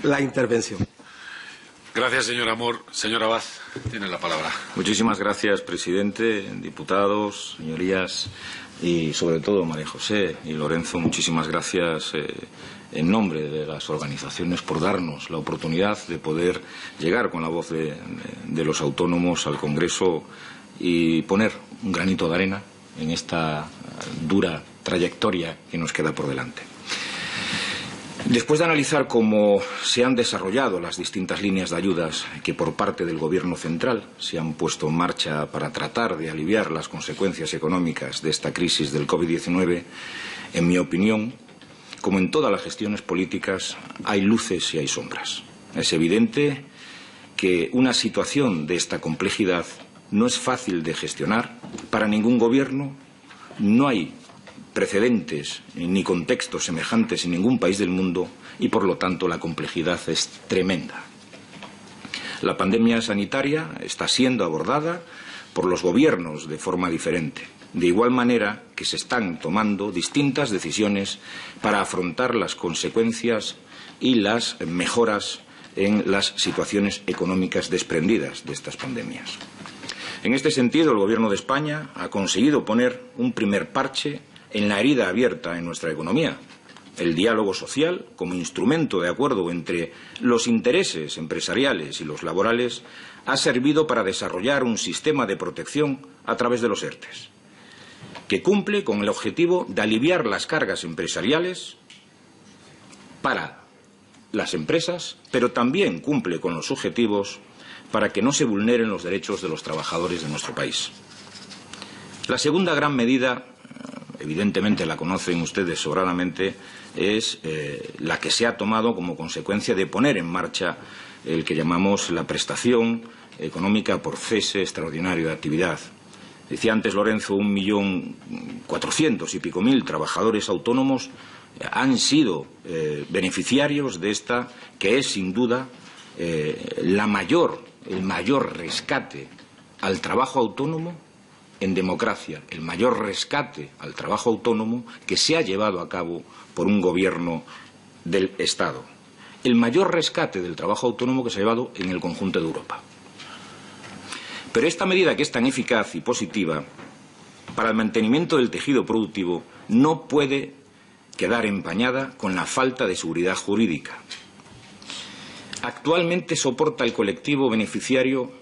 la intervención. Gracias, señor Amor. Señor Abad, tiene la palabra. Muchísimas gracias, presidente, diputados, señorías y, sobre todo, María José y Lorenzo. Muchísimas gracias en nombre de las organizaciones por darnos la oportunidad de poder llegar con la voz de los autónomos al Congreso y poner un granito de arena en esta dura trayectoria que nos queda por delante. Después de analizar cómo se han desarrollado las distintas líneas de ayudas que por parte del Gobierno central se han puesto en marcha para tratar de aliviar las consecuencias económicas de esta crisis del COVID-19, en mi opinión, como en todas las gestiones políticas, hay luces y hay sombras. Es evidente que una situación de esta complejidad no es fácil de gestionar para ningún gobierno. No hay precedentes ni contextos semejantes en ningún país del mundo y, por lo tanto, la complejidad es tremenda. La pandemia sanitaria está siendo abordada por los gobiernos de forma diferente, de igual manera que se están tomando distintas decisiones para afrontar las consecuencias y las mejoras en las situaciones económicas desprendidas de estas pandemias. En este sentido, el Gobierno de España ha conseguido poner un primer parche en la herida abierta en nuestra economía. El diálogo social, como instrumento de acuerdo entre los intereses empresariales y los laborales, ha servido para desarrollar un sistema de protección a través de los ERTEs, que cumple con el objetivo de aliviar las cargas empresariales para las empresas, pero también cumple con los objetivos para que no se vulneren los derechos de los trabajadores de nuestro país. La segunda gran medida, evidentemente la conocen ustedes sobradamente, es la que se ha tomado como consecuencia de poner en marcha el que llamamos la prestación económica por cese extraordinario de actividad. Decía antes Lorenzo, 1.400.000 y pico trabajadores autónomos han sido beneficiarios de esta, que es sin duda el mayor rescate al trabajo autónomo en democracia, el mayor rescate al trabajo autónomo que se ha llevado a cabo por un gobierno del Estado. El mayor rescate del trabajo autónomo que se ha llevado en el conjunto de Europa. Pero esta medida, que es tan eficaz y positiva para el mantenimiento del tejido productivo, no puede quedar empañada con la falta de seguridad jurídica. Actualmente soporta el colectivo beneficiario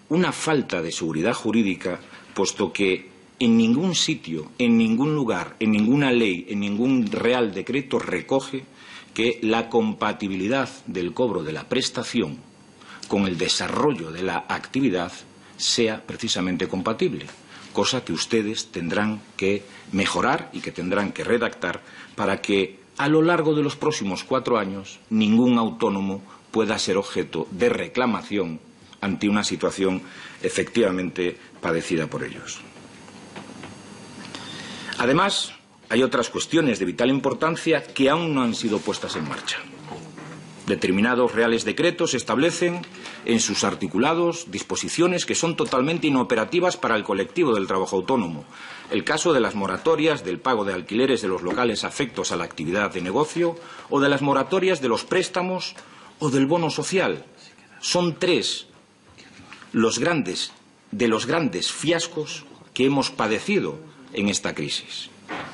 una falta de seguridad jurídica, puesto que en ningún sitio, en ningún lugar, en ninguna ley, en ningún real decreto recoge que la compatibilidad del cobro de la prestación con el desarrollo de la actividad sea precisamente compatible, cosa que ustedes tendrán que mejorar y que tendrán que redactar para que a lo largo de los próximos 4 años ningún autónomo pueda ser objeto de reclamación ante una situación efectivamente padecida por ellos. Además, hay otras cuestiones de vital importancia que aún no han sido puestas en marcha. Determinados reales decretos establecen en sus articulados disposiciones que son totalmente inoperativas para el colectivo del trabajo autónomo. El caso de las moratorias del pago de alquileres de los locales afectos a la actividad de negocio, o de las moratorias de los préstamos o del bono social. Son 3 de los grandes fiascos que hemos padecido en esta crisis,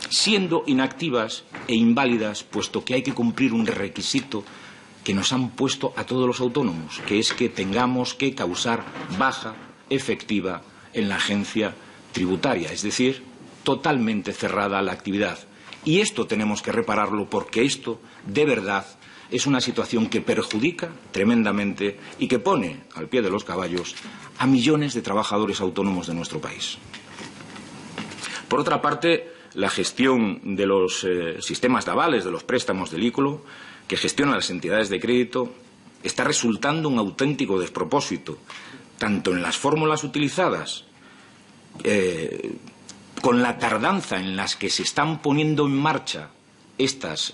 siendo inactivas e inválidas, puesto que hay que cumplir un requisito que nos han puesto a todos los autónomos, que es que tengamos que causar baja efectiva en la agencia tributaria, es decir, totalmente cerrada la actividad. Y esto tenemos que repararlo, porque esto, de verdad, es una situación que perjudica tremendamente y que pone al pie de los caballos a millones de trabajadores autónomos de nuestro país. Por otra parte, la gestión de los sistemas de avales de los préstamos del ICO, que gestionan las entidades de crédito, está resultando un auténtico despropósito, tanto en las fórmulas utilizadas, con la tardanza en las que se están poniendo en marcha estos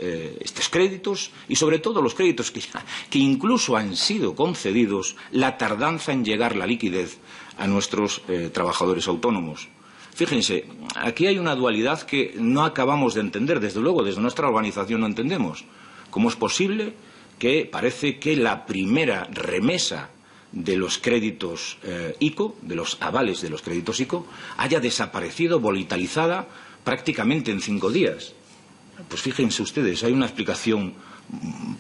créditos, y sobre todo los créditos que incluso han sido concedidos, la tardanza en llegar la liquidez a nuestros trabajadores autónomos. Fíjense, aquí hay una dualidad que no acabamos de entender, desde luego desde nuestra organización no entendemos. ¿Cómo es posible que parece que la primera remesa de los créditos ICO, de los avales de los créditos ICO, haya desaparecido, volatilizada prácticamente en 5 días. Pues fíjense ustedes, hay una explicación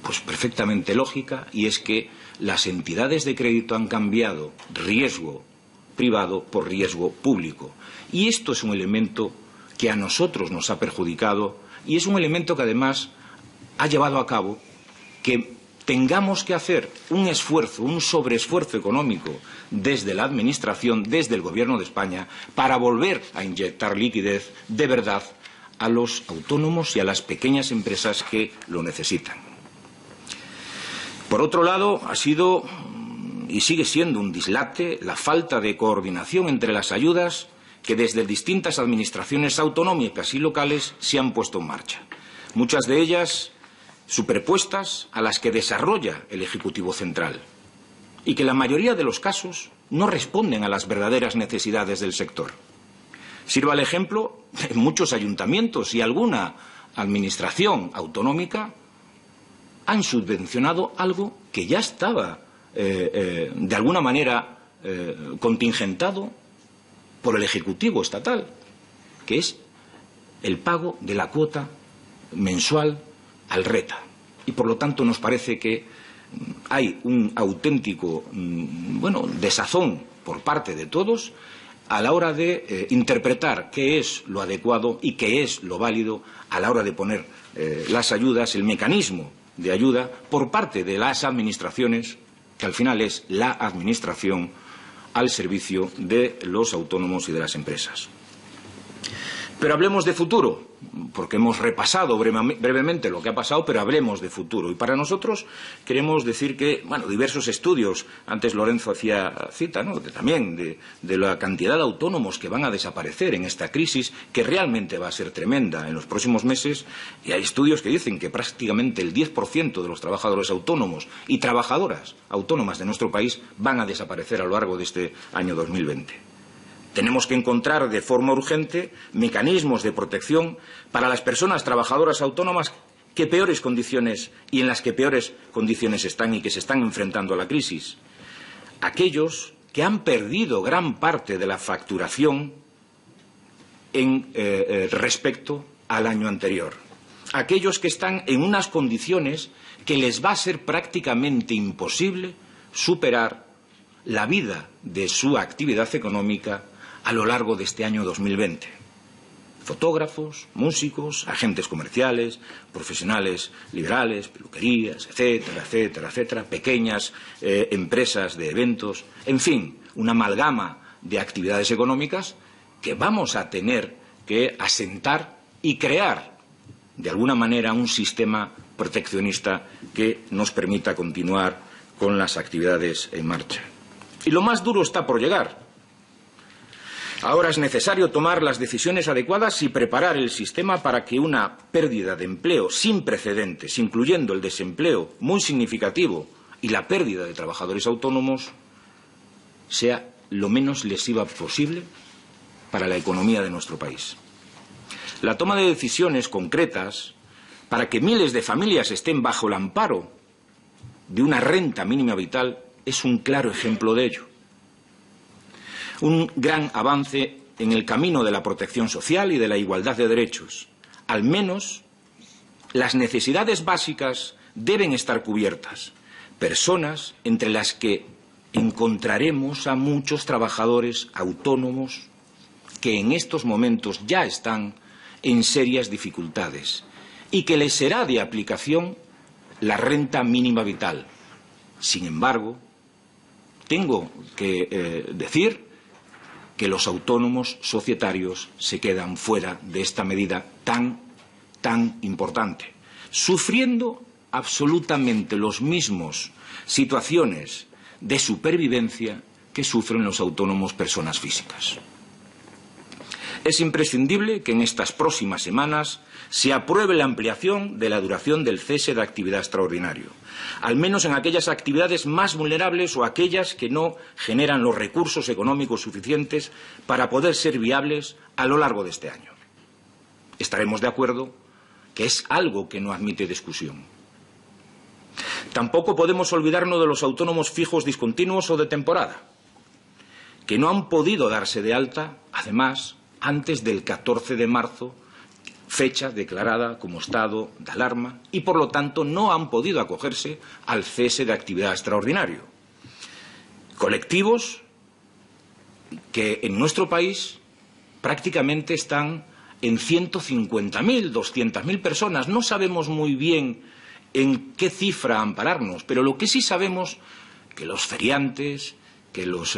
pues perfectamente lógica, y es que las entidades de crédito han cambiado riesgo privado por riesgo público. Y esto es un elemento que a nosotros nos ha perjudicado, y es un elemento que además ha llevado a cabo que tengamos que hacer un esfuerzo, un sobreesfuerzo económico desde la Administración, desde el Gobierno de España, para volver a inyectar liquidez de verdad a los autónomos y a las pequeñas empresas que lo necesitan. Por otro lado, ha sido y sigue siendo un dislate la falta de coordinación entre las ayudas que desde distintas administraciones autonómicas y locales se han puesto en marcha. Muchas de ellas superpuestas a las que desarrolla el Ejecutivo Central, y que en la mayoría de los casos no responden a las verdaderas necesidades del sector. Sirva el ejemplo, en muchos ayuntamientos y alguna administración autonómica han subvencionado algo que ya estaba de alguna manera contingentado por el Ejecutivo estatal, que es el pago de la cuota mensual al RETA. Y por lo tanto nos parece que hay un auténtico desazón por parte de todos a la hora de interpretar qué es lo adecuado y qué es lo válido a la hora de poner las ayudas, el mecanismo de ayuda por parte de las administraciones, que al final es la administración al servicio de los autónomos y de las empresas. Pero hablemos de futuro, porque hemos repasado brevemente lo que ha pasado, pero hablemos de futuro. Y para nosotros queremos decir que, diversos estudios, antes Lorenzo hacía cita, ¿no?, también de la cantidad de autónomos que van a desaparecer en esta crisis, que realmente va a ser tremenda en los próximos meses, y hay estudios que dicen que prácticamente el 10% de los trabajadores autónomos y trabajadoras autónomas de nuestro país van a desaparecer a lo largo de este año 2020. Tenemos que encontrar de forma urgente mecanismos de protección para las personas trabajadoras autónomas que peores condiciones y en las que peores condiciones están y que se están enfrentando a la crisis. Aquellos que han perdido gran parte de la facturación respecto al año anterior. Aquellos que están en unas condiciones que les va a ser prácticamente imposible superar la vida de su actividad económica a lo largo de este año 2020. Fotógrafos, músicos, agentes comerciales, profesionales liberales, peluquerías, etcétera, etcétera, etcétera, pequeñas empresas de eventos, en fin, una amalgama de actividades económicas que vamos a tener que asentar y crear de alguna manera un sistema proteccionista que nos permita continuar con las actividades en marcha. Y lo más duro está por llegar. Ahora es necesario tomar las decisiones adecuadas y preparar el sistema para que una pérdida de empleo sin precedentes, incluyendo el desempleo muy significativo y la pérdida de trabajadores autónomos, sea lo menos lesiva posible para la economía de nuestro país. La toma de decisiones concretas para que miles de familias estén bajo el amparo de una renta mínima vital es un claro ejemplo de ello. Un gran avance en el camino de la protección social y de la igualdad de derechos. Al menos las necesidades básicas deben estar cubiertas. Personas entre las que encontraremos a muchos trabajadores autónomos que en estos momentos ya están en serias dificultades y que les será de aplicación la renta mínima vital. Sin embargo, tengo que decir que los autónomos societarios se quedan fuera de esta medida tan importante, sufriendo absolutamente las mismas situaciones de supervivencia que sufren los autónomos personas físicas. Es imprescindible que en estas próximas semanas se apruebe la ampliación de la duración del cese de actividad extraordinario, al menos en aquellas actividades más vulnerables o aquellas que no generan los recursos económicos suficientes para poder ser viables a lo largo de este año. Estaremos de acuerdo que es algo que no admite discusión. Tampoco podemos olvidarnos de los autónomos fijos discontinuos o de temporada, que no han podido darse de alta, además, antes del 14 de marzo, fecha declarada como estado de alarma, y por lo tanto no han podido acogerse al cese de actividad extraordinario. Colectivos que en nuestro país prácticamente están en 150.000, 200.000 personas. No sabemos muy bien en qué cifra ampararnos, pero lo que sí sabemos es que los feriantes, que los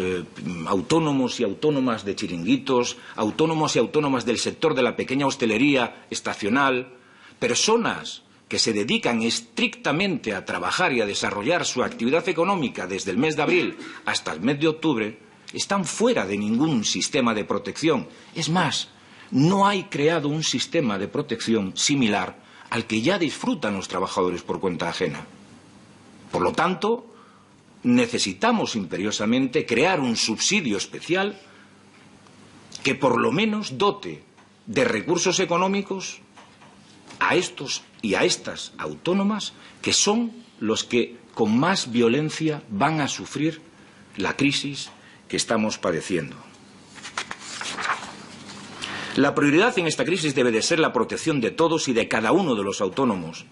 autónomos y autónomas de chiringuitos, autónomos y autónomas del sector de la pequeña hostelería estacional, personas que se dedican estrictamente a trabajar y a desarrollar su actividad económica desde el mes de abril hasta el mes de octubre, están fuera de ningún sistema de protección. Es más, no hay creado un sistema de protección similar al que ya disfrutan los trabajadores por cuenta ajena. Por lo tanto, necesitamos imperiosamente crear un subsidio especial que por lo menos dote de recursos económicos a estos y a estas autónomas, que son los que con más violencia van a sufrir la crisis que estamos padeciendo. La prioridad en esta crisis debe de ser la protección de todos y de cada uno de los autónomos.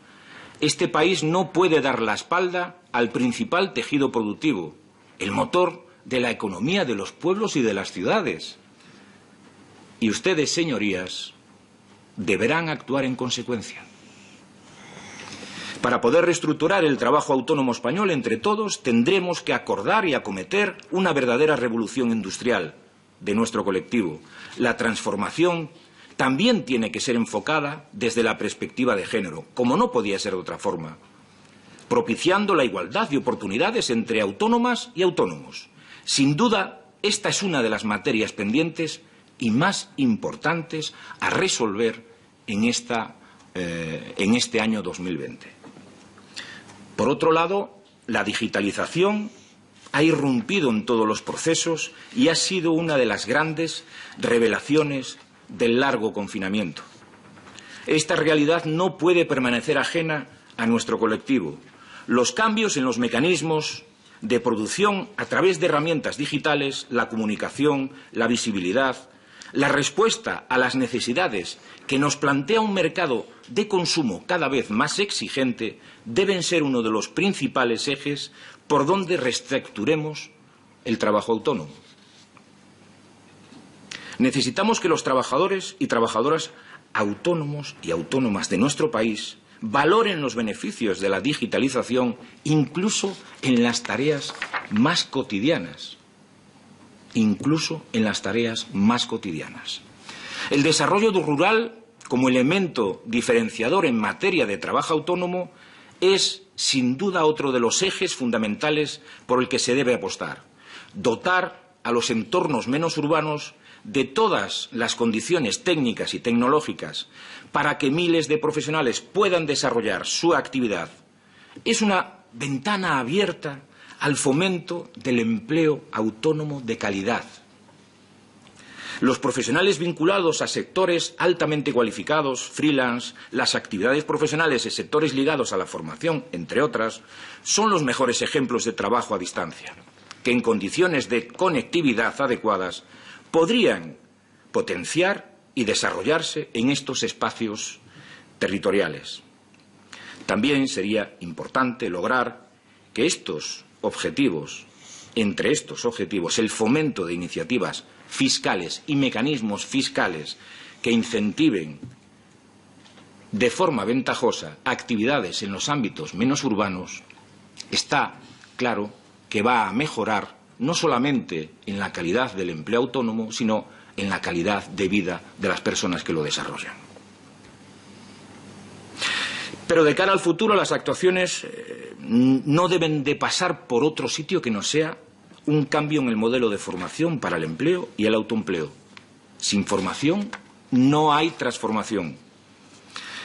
Este país no puede dar la espalda al principal tejido productivo, el motor de la economía de los pueblos y de las ciudades. Y ustedes, señorías, deberán actuar en consecuencia. Para poder reestructurar el trabajo autónomo español entre todos, tendremos que acordar y acometer una verdadera revolución industrial de nuestro colectivo. La transformación también tiene que ser enfocada desde la perspectiva de género, como no podía ser de otra forma, propiciando la igualdad de oportunidades entre autónomas y autónomos. Sin duda, esta es una de las materias pendientes y más importantes a resolver en este año 2020. Por otro lado, la digitalización ha irrumpido en todos los procesos y ha sido una de las grandes revelaciones del largo confinamiento. Esta realidad no puede permanecer ajena a nuestro colectivo. Los cambios en los mecanismos de producción a través de herramientas digitales, la comunicación, la visibilidad, la respuesta a las necesidades que nos plantea un mercado de consumo cada vez más exigente deben ser uno de los principales ejes por donde reestructuremos el trabajo autónomo. Necesitamos que los trabajadores y trabajadoras autónomos y autónomas de nuestro país valoren los beneficios de la digitalización incluso en las tareas más cotidianas. Incluso en las tareas más cotidianas. El desarrollo rural, como elemento diferenciador en materia de trabajo autónomo, es sin duda otro de los ejes fundamentales por el que se debe apostar. Dotar a los entornos menos urbanos de todas las condiciones técnicas y tecnológicas para que miles de profesionales puedan desarrollar su actividad es una ventana abierta al fomento del empleo autónomo de calidad. Los profesionales vinculados a sectores altamente cualificados, freelance, las actividades profesionales y sectores ligados a la formación, entre otras, son los mejores ejemplos de trabajo a distancia, que en condiciones de conectividad adecuadas podrían potenciar y desarrollarse en estos espacios territoriales. También sería importante lograr que entre estos objetivos, el fomento de iniciativas fiscales y mecanismos fiscales que incentiven de forma ventajosa actividades en los ámbitos menos urbanos, está claro que va a mejorar no solamente en la calidad del empleo autónomo, sino en la calidad de vida de las personas que lo desarrollan. Pero de cara al futuro, las actuaciones no deben de pasar por otro sitio que no sea un cambio en el modelo de formación para el empleo y el autoempleo. Sin formación no hay transformación.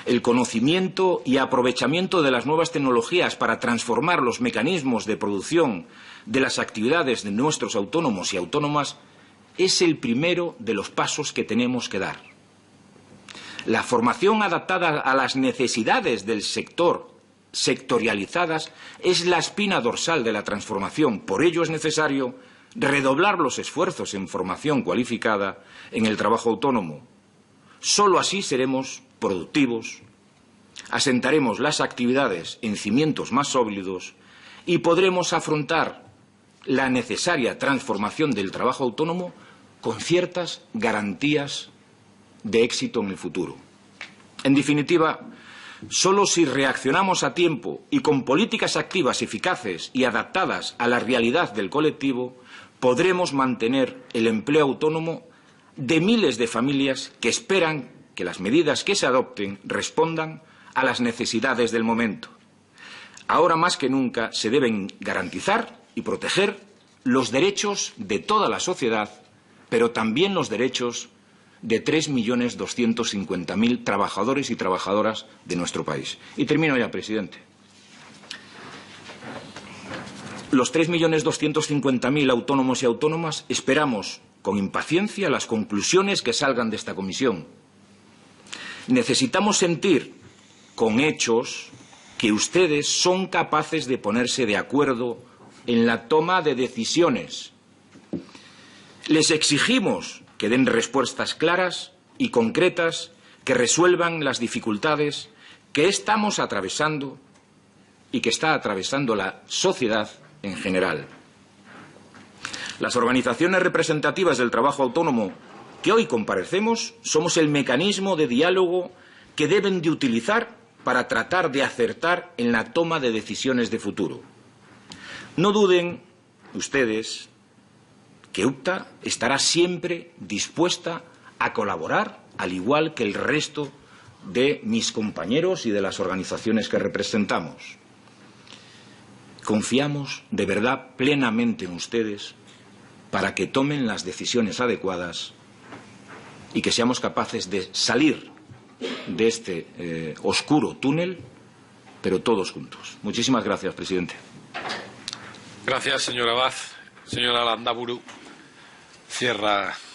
El conocimiento y aprovechamiento de las nuevas tecnologías para transformar los mecanismos de producción de las actividades de nuestros autónomos y autónomas es el primero de los pasos que tenemos que dar. La formación adaptada a las necesidades del sector sectorializadas es la espina dorsal de la transformación. Por ello es necesario redoblar los esfuerzos en formación cualificada en el trabajo autónomo. Solo así seremos productivos, asentaremos las actividades en cimientos más sólidos y podremos afrontar la necesaria transformación del trabajo autónomo con ciertas garantías de éxito en el futuro. En definitiva, solo si reaccionamos a tiempo y con políticas activas, eficaces y adaptadas a la realidad del colectivo, podremos mantener el empleo autónomo de miles de familias que esperan que las medidas que se adopten respondan a las necesidades del momento. Ahora más que nunca se deben garantizar y proteger los derechos de toda la sociedad, pero también los derechos de 3.250.000 trabajadores y trabajadoras de nuestro país. Y termino ya, presidente. Los 3.250.000 autónomos y autónomas esperamos con impaciencia las conclusiones que salgan de esta comisión. Necesitamos sentir con hechos que ustedes son capaces de ponerse de acuerdo en la toma de decisiones. Les exigimos que den respuestas claras y concretas que resuelvan las dificultades que estamos atravesando y que está atravesando la sociedad en general. Las organizaciones representativas del trabajo autónomo que hoy comparecemos somos el mecanismo de diálogo que deben de utilizar para tratar de acertar en la toma de decisiones de futuro. No duden ustedes que UPTA estará siempre dispuesta a colaborar, al igual que el resto de mis compañeros y de las organizaciones que representamos. Confiamos de verdad plenamente en ustedes para que tomen las decisiones adecuadas y que seamos capaces de salir de este oscuro túnel, pero todos juntos. Muchísimas gracias, presidente. Gracias, señor Abad. Señora Landaburu, cierra